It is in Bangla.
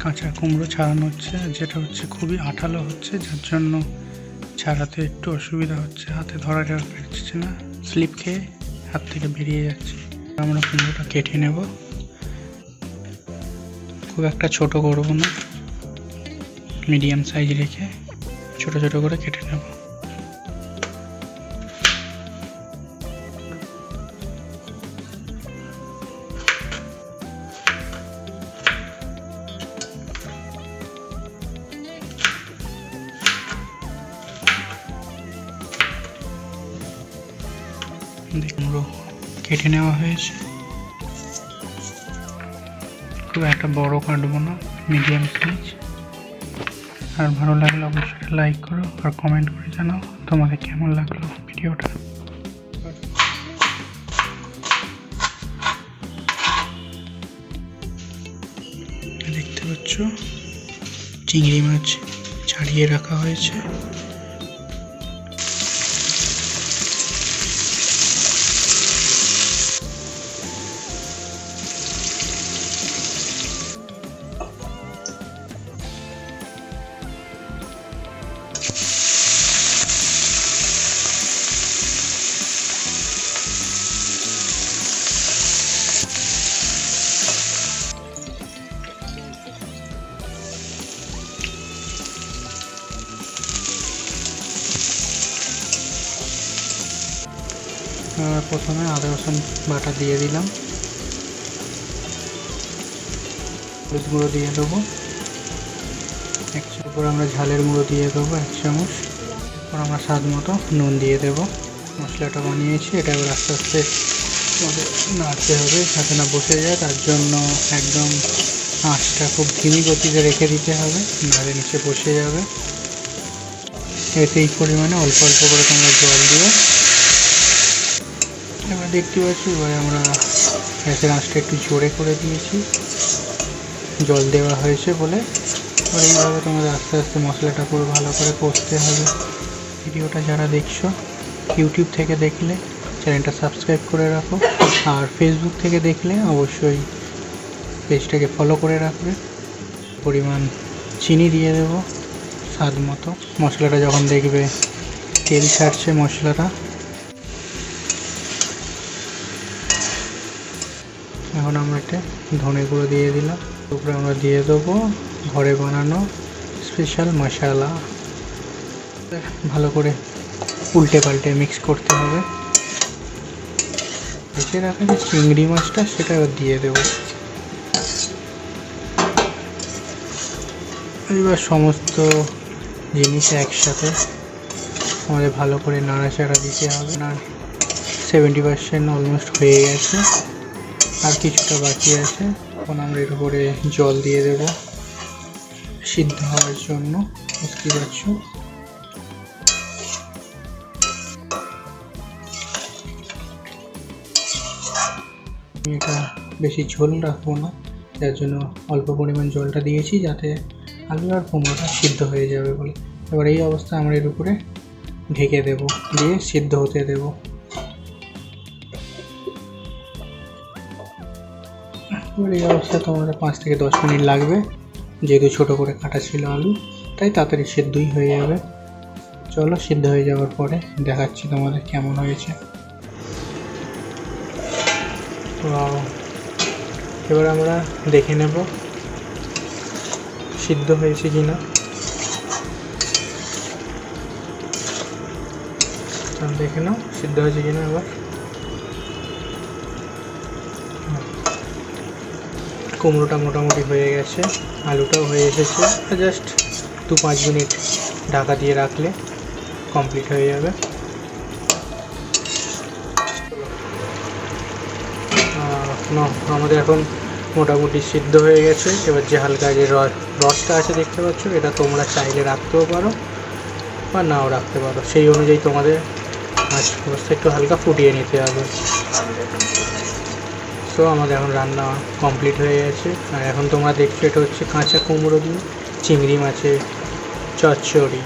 কাঁচা কুমড়ো ছাড়ানো হচ্ছে, যেটা হচ্ছে খুবই আঠালো হচ্ছে, যার জন্য ছাড়াতে একটু অসুবিধা হচ্ছে। হাতে ধরা যাচ্ছে না, স্লিপ খেয়ে হাত থেকে বেরিয়ে যাচ্ছে। আমরা কুমড়োটা কেটে নেব, খুব একটা ছোট করব না, মিডিয়াম সাইজ রেখে ছোট ছোট করে কেটে নেব। কুমড়ো কেটে নেওয়া হয়েছে, খুব একটা বড় কাটবো না, মিডিয়াম সাইজ। আর ভালো লাগলে অবশ্যই লাইক করো আর কমেন্ট করে জানাও তোমাদের কেমন লাগলো ভিডিওটা। দেখতে পাচ্ছ চিংড়ি মাছ ছাড়িয়ে রাখা হয়েছে। প্রথমে আদা রসুন বাটা দিয়ে দিলাম, হলুদ গুঁড়ো দিয়ে দেবো এক চামচ, আমরা ঝালের গুঁড়ো দিয়ে দেবো 1 চামচ, এরপর আমরা স্বাদ মতো নুন দিয়ে দেবো। মশলাটা বানিয়েছি, এটা এবার আস্তে আস্তে আমাদের নাড়তে হবে যাতে না বসে যায়, তার জন্য একদম আঁচটা খুব ধিমি গতিতে রেখে দিতে হবে, নাড়ে নিচে বসে যাবে। এতে এই পরিমাণে অল্প অল্প করে তোমরা জল দিও। এবার দেখতে পাচ্ছি, এবারে আমরা গ্যাসের আঁচটা একটু জোরে করে দিয়েছি, জল দেওয়া হয়েছে বলে। এবার এইভাবে তোমাদের আস্তে আস্তে মশলাটা পুরো ভালো করে কষতে হবে। ভিডিওটা যারা দেখছো ইউটিউব থেকে দেখলে চ্যানেলটা সাবস্ক্রাইব করে রাখো, আর ফেসবুক থেকে দেখলে অবশ্যই পেজটাকে ফলো করে রাখবে। পরিমাণ চিনি দিয়ে দেবো স্বাদ মতো। মশলাটা যখন দেখবে তেল ছাড়ছে মশলাটা, এখন আমরা একটা ধনে গুঁড়ো দিয়ে দিলাম, তারপরে আমরা দিয়ে দেবো ঘরে বানানো স্পেশাল মশলা। ভালো করে উল্টে পাল্টে মিক্স করতে হবে। ভেজে রাখা যে চিংড়ি মাছটা সেটা দিয়ে দেবো। এবার সমস্ত জিনিস একসাথে আমাদের ভালো করে নাড়াচাড়া দিতে হবে। আর 70% অলমোস্ট হয়ে গেছে, আর কিছুটা বাকি আছে। এখন আমরা এর উপরে জল দিয়ে দেব সিদ্ধ হওয়ার জন্য। বুঝতে পারছো, এটা বেশি ঝোল রাখবো না, যার জন্য অল্প পরিমাণ জলটা দিয়েছি, যাতে আলু আর কুমড়োটা সিদ্ধ হয়ে যাবে বলে। এবার এই অবস্থায় আমরা এর উপরে ঢেকে দেব, দিয়ে সিদ্ধ হতে দেব। এবার এই অবস্থায় তোমাদের 5 থেকে 10 মিনিট লাগবে, যেহেতু ছোটো করে কাটা ছিল আলু, তাই তাড়াতাড়ি সিদ্ধই হয়ে যাবে। চলো, সিদ্ধ হয়ে যাওয়ার পরে দেখাচ্ছি তোমাদের কেমন হয়েছে। তো এবার আমরা দেখে নেব সিদ্ধ হয়েছে কিনা। দেখে নাও সিদ্ধ হয়েছে কিনা। এবার কুমড়োটা মোটামুটি হয়ে গেছে, আলুটাও হয়ে এসেছে। জাস্ট 2-5 মিনিট ঢাকা দিয়ে রাখলে কমপ্লিট হয়ে যাবে। আমাদের এখন মোটামুটি সিদ্ধ হয়ে গেছে। এবার যে হালকা যে রসটা আছে দেখতে পাচ্ছ, এটা তোমরা চাইলে রাখতেও পারো বা নাও রাখতে পারো, সেই অনুযায়ী তোমাদের মাছ রসটা একটু হালকা ফুটিয়ে নিতে হবে। তো আমাদের এখন রান্না কমপ্লিট হয়ে গেছে। আর এখন তোমরা দেখছো এটা হচ্ছে কাঁচা কুমড়ো দিয়ে চিংড়ি মাছের চচ্চড়ি।